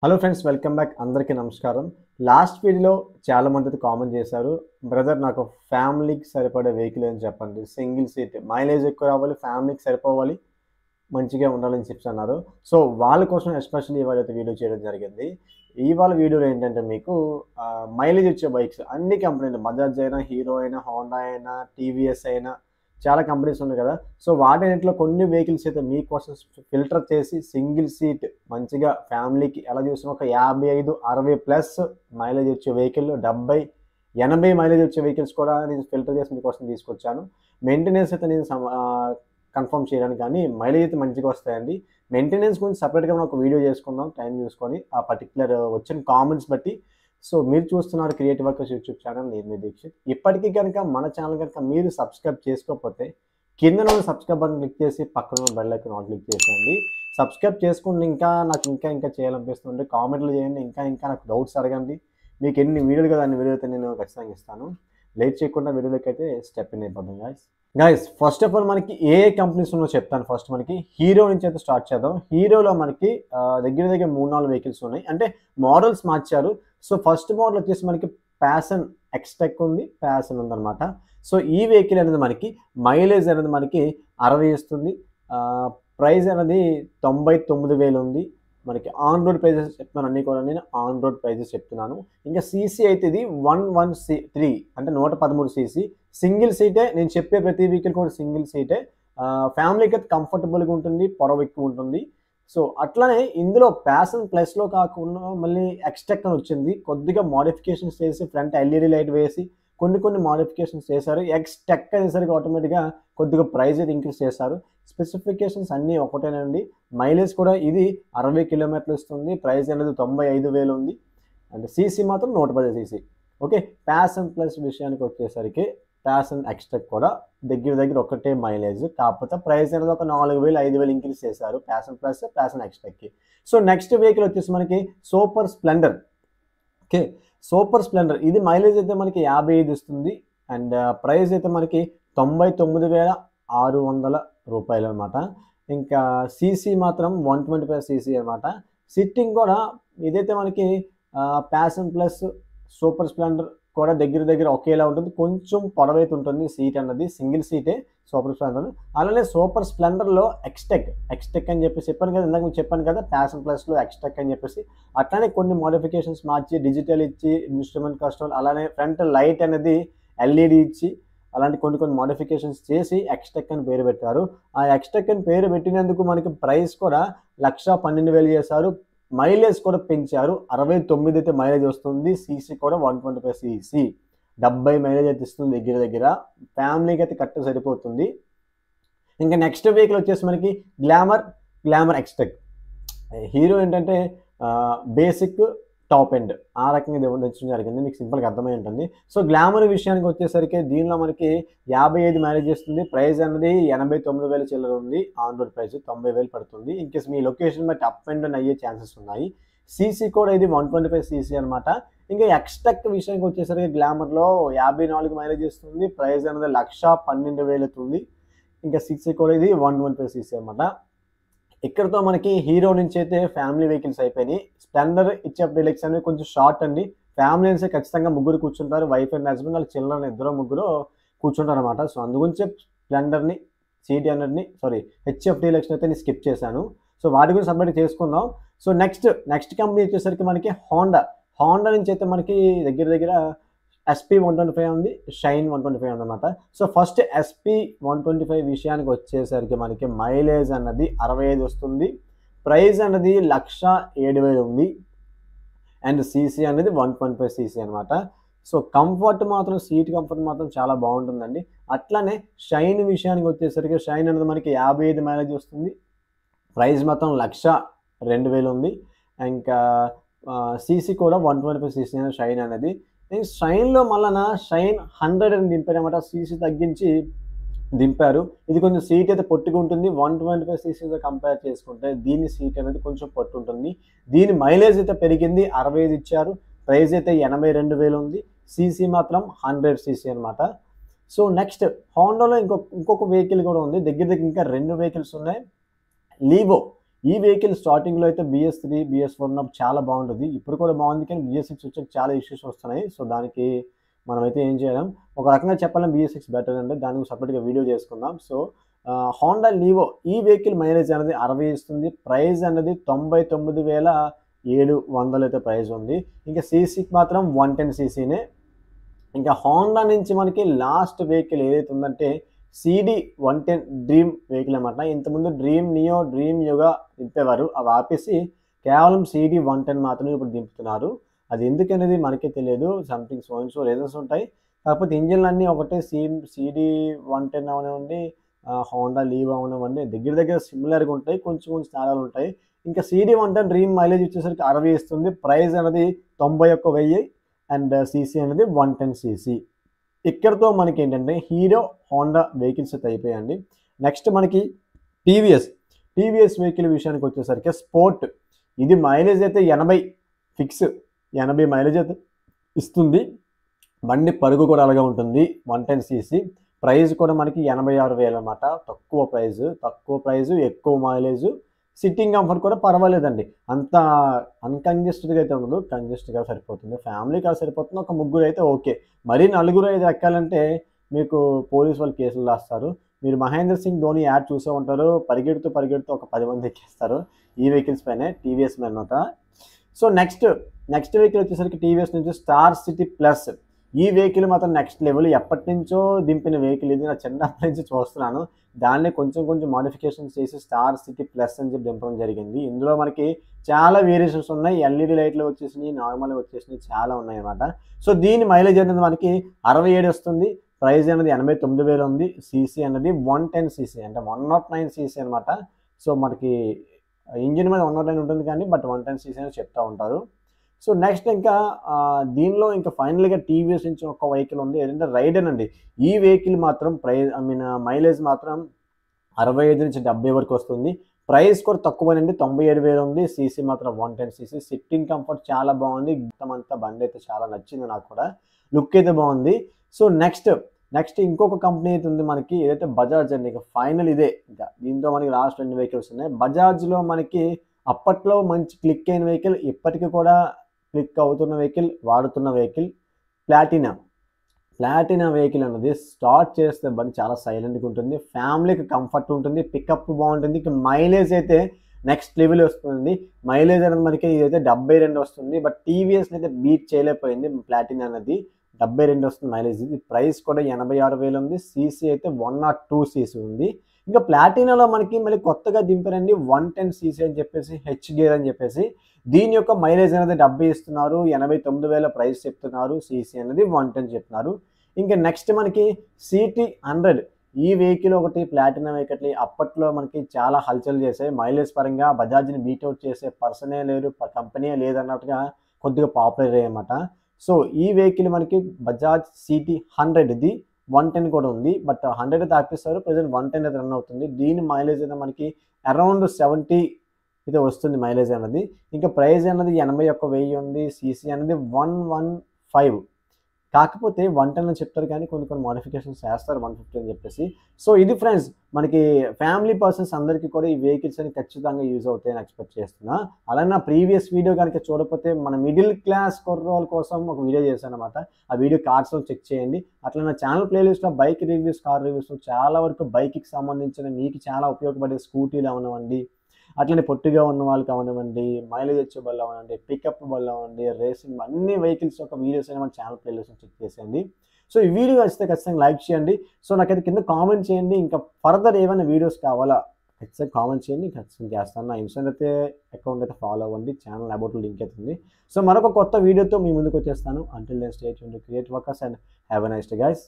Hello friends, welcome back. అందరికీ నమస్కారం. Last వీడియోలో చాలా మంది కామెంట్ చేశారు, బ్రదర్ నాకు ఫ్యామిలీకి సరిపడే వెహికల్ అని చెప్పండి, సింగిల్ సీట్, మైలేజ్ ఎక్కువ రావాలి, ఫ్యామిలీకి సరిపోవాలి, మంచిగా ఉండాలని చెప్పి అన్నారు. సో వాళ్ళ కోసం ఎస్పెషల్లీ ఇవాళ వీడియో చేయడం జరిగింది. ఇవాళ వీడియోలో ఏంటంటే మీకు మైలేజ్ వచ్చే బైక్స్ అన్ని కంపెనీలు, బజాజ్ అయినా, హీరో అయినా, హోండా అయినా, టీవీఎస్ అయినా, చాలా కంపెనీస్ ఉన్నాయి కదా. సో వాటిలో కొన్ని వెహికల్స్ అయితే మీకోసం ఫిల్టర్ చేసి సింగిల్ సీట్ మంచిగా ఫ్యామిలీకి ఎలా చూసినా ఒక 55-60+ మైలేజ్ వచ్చే వెహికల్, 70-80 మైలేజ్ వచ్చే వెహికల్స్ కూడా నేను ఫిల్టర్ చేసి మీకోసం తీసుకొచ్చాను. మెయింటెనెన్స్ అయితే నేను కన్ఫర్మ్ చేయడానికి, కానీ మైలేజ్ అయితే మంచిగా వస్తాయండి. మెయింటెనెన్స్ గురించి సపరేట్గా మనం ఒక వీడియో చేసుకుందాం టైం చూసుకొని, ఆ పర్టికులర్ వచ్చిన కామెంట్స్ బట్టి. సో మీరు చూస్తున్నారు క్రియేటివ్ వర్కర్స్ యూట్యూబ్ ఛానల్, నేను మీ దీక్షిత్. ఇప్పటికీ కనుక మన ఛానల్ కనుక మీరు సబ్స్క్రైబ్ చేసుకోకపోతే కింద ఉన్న సబ్స్క్రైబ్ బటన్ క్లిక్ చేసి పక్కన ఉన్న బెల్ ఐకాన్ క్లిక్ చేసేయండి. సబ్స్క్రైబ్ చేసుకుని నాకు ఇంకా చేయాలనిపిస్తుంది. కామెంట్లు చేయండి, ఇంకా నాకు డౌట్స్ అడగండి. మీకు ఎన్ని వీడియోలు కదా అన్ని వీడియో అయితే నేను ఖచ్చితంగా ఇస్తాను. లేట్ చేయకుండా వీడియోలోకి అయితే స్టెప్ ఇన్ అయిపోతాం గైస్. ఫస్ట్ ఆఫ్ ఆల్ మనకి ఏ కంపెనీస్ ఉన్నో చెప్తాను. ఫస్ట్ మనకి హీరో నుంచి అయితే స్టార్ట్ చేద్దాం. హీరోలో మనకి దగ్గర 3-4 వెహికల్స్ ఉన్నాయి, అంటే మోడల్స్ మార్చారు. సో ఫస్ట్ మోడల్ వచ్చేసి మనకి ప్యాషన్ ఎక్స్టెక్ ఉంది, ప్యాషన్ ఉందన్నమాట. సో ఈ వెహికల్ అనేది మనకి మైలేజ్ అనేది మనకి 60 ఇస్తుంది. ప్రైస్ అనేది 99,000 ఉంది. మనకి ఆన్ రోడ్ ప్రైజెస్ చెప్తున్నాను, అన్నీ కూడా నేను ఆన్ రోడ్ ప్రైజెస్ చెప్తున్నాను. ఇంకా సీసీ అయితే ఇది 113, అంటే 113 సీసీ. సింగిల్ సీటే, నేను చెప్పే ప్రతి వెహికల్ కూడా సింగిల్ సీటే. ఫ్యామిలీకి అయితే కంఫర్టబుల్గా ఉంటుంది, పొడవు ఎక్కువ ఉంటుంది. సో అట్లానే ఇందులో ప్యాషన్ ప్లస్లో కాకుండా మళ్ళీ ఎక్స్టెక్ అని వచ్చింది. కొద్దిగా మోడిఫికేషన్స్ చేసి ఫ్రంట్ ఎల్ఈడి లైట్ వేసి కొన్ని మోడిఫికేషన్స్ చేశారు. ఎక్స్టెక్ అనేసరికి ఆటోమేటిక్గా కొద్దిగా ప్రైస్ అయితే ఇంక్రీజ్ చేశారు. స్పెసిఫికేషన్స్ అన్నీ ఒకటేనండి. మైలేజ్ కూడా ఇది 60 కిలోమీటర్లు ఇస్తుంది. ప్రైస్ అనేది 95,000 ఉంది. అండ్ సీసీ మాత్రం 110 సీసీ. ఓకే, ప్యాషన్ ప్లస్ విషయానికి వచ్చేసరికి ప్యాషన్ ఎక్స్టెక్ కూడా దగ్గర ఒకటే మైలేజ్, కాకపోతే ప్రైస్ అనేది ఒక 4,000-5,000 ఇంక్రీజ్ చేశారు ప్యాషన్ ప్లస్ ప్యాషన్ ఎక్స్టెక్కి. సో నెక్స్ట్ వెహికల్ వచ్చేసి మనకి Super Splendor. Okay, Super Splendor ఇది మైలేజ్ అయితే మనకి 55 ఇస్తుంది. అండ్ ప్రైస్ అయితే మనకి 99,600 రూపాయలు అనమాట. ఇంకా సీసీ మాత్రం 125 సీసీ అనమాట. సిట్టింగ్ కూడా ఇదైతే మనకి ప్యాషన్ ప్లస్ సూపర్ స్ప్లెండర్ కూడా దగ్గర ఒకేలా ఉంటుంది. కొంచెం పొడవైతే ఉంటుంది సీట్ అన్నది, సింగిల్ సీటే సూపర్ స్ప్లెండర్. అలానే సూపర్ స్ప్లెండర్లో ఎక్స్టెక్ అని చెప్పేసి చెప్పాను కదా, ఇందాక చెప్పాను కదా, ప్యాషన్ ప్లస్లో ఎక్స్టెక్ అని చెప్పేసి. అట్లానే కొన్ని మోడిఫికేషన్స్ మార్చి డిజిటల్ ఇచ్చి, ఇన్స్ట్రుమెంట్ కంట్రోల్, అలానే ఫ్రంట్ లైట్ అనేది ఎల్ఈడి ఇచ్చి, అలాంటి కొన్ని మోడిఫికేషన్స్ చేసి ఎక్స్టెక్ అని పేరు పెట్టారు. ఆ ఎక్స్టెక్ అని పేరు పెట్టినందుకు మనకి ప్రైస్ కూడా 1,12,000 చేశారు. మైలేజ్ కూడా పెంచారు. 69 అయితే మైలేజ్ వస్తుంది. సీసీ కూడా 125 సీసీ, 70 మైలేజ్ అయితే ఇస్తుంది దగ్గర. ఫ్యామిలీకి అయితే కరెక్ట్ సరిపోతుంది. ఇంకా నెక్స్ట్ వెహికల్ వచ్చేసి మనకి గ్లామర్ ఎక్స్టెక్. హీరో ఏంటంటే బేసిక్ టాప్ ఎండ్ ఆ రకంగా తెచ్చడం జరిగింది, మీకు సింపుల్గా అర్థమై ఉంటుంది. సో గ్లామర్ విషయానికి వచ్చేసరికి దీనిలో మనకి 55 మైలేజ్ ఇస్తుంది. ప్రైస్ అనేది 89,000 చిల్లర ఉంది. ఆన్ రోడ్ ప్రైస్ 90,000 పడుతుంది. ఇన్కేస్ మీ లొకేషన్ బట్టి అప్ అండ్ డౌన్ అయ్యే ఛాన్సెస్ ఉన్నాయి. సీసీ కూడా ఇది 125 సీసీ అనమాట. ఇంకా ఎక్స్టెక్ విషయానికి వచ్చేసరికి గ్లామర్లో 54 మైలేజ్ ఇస్తుంది. ప్రైస్ అనేది 1,12,000 అవుతుంది. ఇంకా సీసీ కూడా ఇది 125 సీసీ అనమాట. ఇక్కడతో మనకి హీరో నుంచి అయితే ఫ్యామిలీ వెహికల్స్ అయిపోయినాయి. స్ప్లెండర్ హెచ్ఎఫ్ డీలక్స్ అనేది కొంచెం షార్ట్ అండి. ఫ్యామిలీ అయితే ఖచ్చితంగా ముగ్గురు కూర్చుంటారు, వైఫ్ అండ్ హస్బెండ్, వాళ్ళ చిల్డ్రన్ ఇద్దరు ముగ్గురు కూర్చుంటారు అనమాట. సో అందుగురించి స్ప్లెండర్ని, హెచ్ఎఫ్ డీలక్స్ని అయితే నేను స్కిప్ చేశాను. సో వాటి గురించి సపరేట్ చేసుకుందాం. సో నెక్స్ట్ కంపెనీ వచ్చేసరికి మనకి హోండా నుంచి అయితే మనకి దగ్గర SP 125 ఉంది, షైన్ 125 ఉందన్నమాట. సో ఫస్ట్ SP 125 విషయానికి వచ్చేసరికి మనకి మైలేజ్ అన్నది 65 వస్తుంది. ప్రైస్ అన్నది 1,07,000 ఉంది. అండ్ సీసీ అనేది 125 సీసీ అనమాట. సో సీట్ కంఫర్ట్ మాత్రం చాలా బాగుంటుందండి. అట్లానే షైన్ విషయానికి వచ్చేసరికి షైన్ అనేది మనకి 55 మైలేజ్ వస్తుంది. ప్రైస్ మాత్రం 1,02,000 ఉంది. ఇంకా సీసీ కూడా 125 సీసీ అనేది షైన్ అనేది. షైన్లో మళ్ళీ షైన్ 100 అని దింపారన్నమాట, సీసీ తగ్గించి దింపారు. ఇది కొంచెం సీట్ అయితే పొట్టిగా ఉంటుంది. 125 సీసీతో కంపేర్ చేసుకుంటే దీని సీట్ అనేది కొంచెం పొట్టు ఉంటుంది. దీని మైలేజ్ అయితే పెరిగింది, 65 ఇచ్చారు. ప్రైస్ అయితే 82,000 ఉంది. సీసీ మాత్రం 100 సీసీ అనమాట. సో నెక్స్ట్ హోండాలో ఇంకొక వెహికల్ కూడా ఉంది. దగ్గర ఇంకా 2 వెహికల్స్ ఉన్నాయి. ఈ వెహికల్ స్టార్టింగ్లో అయితే BS3 BS4 ఉన్నప్పుడు చాలా బాగుంటుంది, ఇప్పుడు కూడా బాగుంది, కానీ BS6 వచ్చాక చాలా ఇష్యూస్ వస్తున్నాయి. సో దానికి మనమైతే ఏం చేయలేం. ఒక రకంగా చెప్పాలంటే BS6 బెటర్ అండి, దానికి సపరేట్గా వీడియో చేసుకుందాం. సో హోండా లీవో ఈ వెహికల్ మైలేజ్ అనేది 60 ఇస్తుంది. ప్రైస్ అనేది 99,700 అయితే ప్రైస్ ఉంది. ఇంకా సీసీకి మాత్రం 110 సీసీనే. ఇంకా హోండా నుంచి మనకి లాస్ట్ వెహికల్ ఏదైతే ఉందంటే CD110 డ్రీమ్ వెహికల్ అనమాట. ఇంతకుముందు డ్రీమ్ నియో, డ్రీమ్ యుగా దింపేవారు, అవి ఆపేసి కేవలం CD110 మాత్రమే ఇప్పుడు దింపుతున్నారు. అది ఎందుకనేది మనకే తెలియదు, something so and so reasons ఉంటాయి. కాకపోతే ఇంజిన్లు అన్నీ ఒకటే, CD110 అవనివ్వండి, హోండా లీవ్ అవనివ్వండి, దగ్గర దగ్గర సిమిలర్గా ఉంటాయి, కొంచెం కొంచెం తేడాలు ఉంటాయి. ఇంకా CD110 డ్రీమ్ మైలేజ్ వచ్చేసరికి 60 ఇస్తుంది. ప్రైస్ అనేది 91,000 అండ్ సీసీ అనేది 110 సీసీ. ఇక్కడతో మనకి ఏంటంటే హీరో, హోండా వెహికల్స్ అయితే అయిపోయాయండి. నెక్స్ట్ మనకి టీవీఎస్ వెహికల్ విషయానికి వచ్చేసరికి స్పోర్ట్, ఇది మైలేజ్ అయితే 80 ఫిక్స్, 80 మైలేజ్ అయితే ఇస్తుంది. బండి పరుగు కూడా అలాగే ఉంటుంది, 110 సీసీ. ప్రైస్ కూడా మనకి 86,000 అనమాట. తక్కువ ప్రైజు ఎక్కువ మైలేజ్. సిట్టింగ్ కంఫర్ట్ కూడా పర్వాలేదండి, అంత అన్కంజెస్టెడ్గా అయితే ఉండదు, కంజెస్టెడ్గా సరిపోతుంది. ఫ్యామిలీ కార్ సరిపోతుంది, ఒక ముగ్గురు అయితే ఓకే. మరీ 4 ఎక్కాలంటే మీకు పోలీస్ వాళ్ళు కేసులు రాస్తారు. మీరు మహేంద్ర సింగ్ ధోని యాడ్ చూసే ఉంటారు, పరిగెడుతూ ఒక 10 మంది ఎక్కేస్తారు ఈ వెహికల్స్ పైనే, టీవీఎస్ అనమాట. సో నెక్స్ట్ వెహికల్ వచ్చేసరికి టీవీఎస్ నుంచి స్టార్ సిటీ ప్లస్. ఈ వెహికల్ మాత్రం నెక్స్ట్ లెవెల్, ఎప్పటి నుంచో దింపిన వెహికల్ ఇది, నా చిన్నప్పటి నుంచి చూస్తున్నాను. దాన్ని కొంచెం మోడిఫికేషన్స్ చేసి స్టార్ సిటీ ప్లస్ అని చెప్పి దింపడం జరిగింది. ఇందులో మనకి చాలా వేరియేషన్స్ ఉన్నాయి, ఎల్ఈడి లైట్లు వచ్చేసినాయి, నార్మల్గా వచ్చేసినాయి, చాలా ఉన్నాయి అన్నమాట. సో దీని మైలేజ్ అనేది మనకి 67 వస్తుంది. ప్రైస్ అనేది 89,000 ఉంది. సీసీ అనేది 110 సీసీ, అంటే 109 సీసీ అనమాట. సో మనకి ఇంజిన్ మీద 109 ఉంటుంది కానీ బట్ 110 సీసీ అని చెప్తూ ఉంటారు. సో నెక్స్ట్ ఇంకా దీనిలో ఇంకా ఫైనల్గా టీవీఎస్ నుంచి ఒక వెహికల్ ఉంది, ఏదంటే రైడర్ అండి. ఈ వెహికల్ మాత్రం మైలేజ్ మాత్రం 65 నుంచి 70 వరకు వస్తుంది. ప్రైస్ కూడా తక్కువనండి, 97,000 ఉంది. సీసీ మాత్రం 110 సీసీ. సిట్టింగ్ కంఫర్ట్ చాలా బాగుంది, మొత్తం అంతా బండి అయితే చాలా నచ్చింది నాకు కూడా, లుక్ అయితే బాగుంది. సో నెక్స్ట్ ఇంకొక కంపెనీ అయితే ఉంది మనకి, ఏదైతే బజాజ్ అండి. ఇక ఫైనల్ ఇదే, ఇంకా దీంతో మనకి లాస్ట్ 2 వెహికల్స్ ఉన్నాయి. బజాజ్లో మనకి అప్పట్లో మంచి క్లిక్ అయిన వెహికల్, ఇప్పటికీ కూడా క్లిక్ అవుతున్న వెహికల్, వాడుతున్న వెహికల్ ప్లాటినా వెహికల్ అన్నది. స్టార్ట్ చేస్తే బండి చాలా సైలెంట్గా ఉంటుంది, ఫ్యామిలీకి కంఫర్ట్ ఉంటుంది, పికప్ బాగుంటుంది. ఇక మైలేజ్ అయితే నెక్స్ట్ లెవెల్ వస్తుంది. మైలేజ్ అనేది మనకి ఇదైతే 72 వస్తుంది. బట్ టీవీఎస్ అయితే బీట్ చేయలేకపోయింది ప్లాటినా అనేది, 72 వస్తుంది మైలేజ్. ఇది ప్రైస్ కూడా 86,000 ఉంది. సీసీ అయితే 102 సీసీ ఉంది. ఇంకా ప్లాటినాలో మనకి మళ్ళీ కొత్తగా దింపారండి 110 సీసీ అని చెప్పేసి, హెచ్ గేర్ అని చెప్పేసి. దీని యొక్క మైలేజ్ అనేది 70 ఇస్తున్నారు, 89,000 ప్రైస్ చెప్తున్నారు. సీసీ అనేది 110 చెప్తున్నారు. ఇంకా నెక్స్ట్ మనకి CT100, ఈ వెహికల్ ఒకటి ప్లాటినా వెహికల్ అప్పట్లో మనకి చాలా హల్చల్ చేసాయి. మైలేజ్ పరంగా బజాజ్ని బీట్అవుట్ చేసే పర్సనే లేరు, కంపెనీ లేదన్నట్టుగా కొద్దిగా పాపులర్ అయ్యాయన్నమాట. సో ఈ వెహికల్ మనకి బజాజ్ CT100, ఇది 110 కూడా ఉంది. బట్ 100 అయితే ఆపిస్తారు, ప్రజెంట్ 110 అయితే రన్ అవుతుంది. దీని మైలేజ్ అయితే మనకి అరౌండ్ 70 అయితే వస్తుంది మైలేజ్ అనేది. ఇంకా ప్రైస్ అనేది 81,000 ఉంది. సీసీ అనేది 115. కాకపోతే 110 అని చెప్తారు కానీ కొన్ని మోడిఫికేషన్స్ చేస్తారు 150 అని చెప్పేసి. సో ఇది ఫ్రెండ్స్, మనకి ఫ్యామిలీ పర్సన్స్ అందరికీ కూడా ఈ వెహికల్స్ అని ఖచ్చితంగా యూజ్ అవుతాయని ఎక్స్పెక్ట్ చేస్తున్నా. అలానే నా ప్రీవియస్ వీడియో కనుక చూడకపోతే మన మిడిల్ క్లాస్ కుర్రోళ్ళ కోసం ఒక వీడియో చేశాను అనమాట. ఆ వీడియో కార్డ్స్లో చెక్ చేయండి. అట్లా నా ఛానల్ ప్లేలిస్ట్లో బైక్ రివ్యూస్, కార్ రివ్యూస్ చాలా వరకు బైక్కి సంబంధించిన మీకు చాలా ఉపయోగపడే స్కూటీలు అవనివ్వండి, అట్లనే పొట్టిగా ఉన్న వాళ్ళకి అవనివ్వండి, మైలేజ్ వచ్చే బళ్ళు అవనండి, పికప్ బళ్ళు అవ్వండి, రేసింగ్ అన్ని వెహికల్స్ యొక్క వీడియోస్ అయినా మన ఛానల్ ప్లేలిస్ట్ చెక్ చేసేయండి. సో ఈ వీడియో వస్తే ఖచ్చితంగా లైక్ చేయండి. సో నాకైతే కింద కామెంట్ చేయండి, ఇంకా ఫర్దర్ ఏమైనా వీడియోస్ కావాలా ఖచ్చితంగా కామెంట్ చేయండి, ఖచ్చితంగా చేస్తాను. నా ఇన్స్టాగ్రామ్ అయితే అకౌంట్ అయితే ఫాలో అవ్వండి, ఛానల్ అబౌట్ లింక్ అవుతుంది. సో మరొక కొత్త వీడియోతో మీ ముందుకు వచ్చేస్తాను. Until then stay tuned, create workers and have a nice day guys.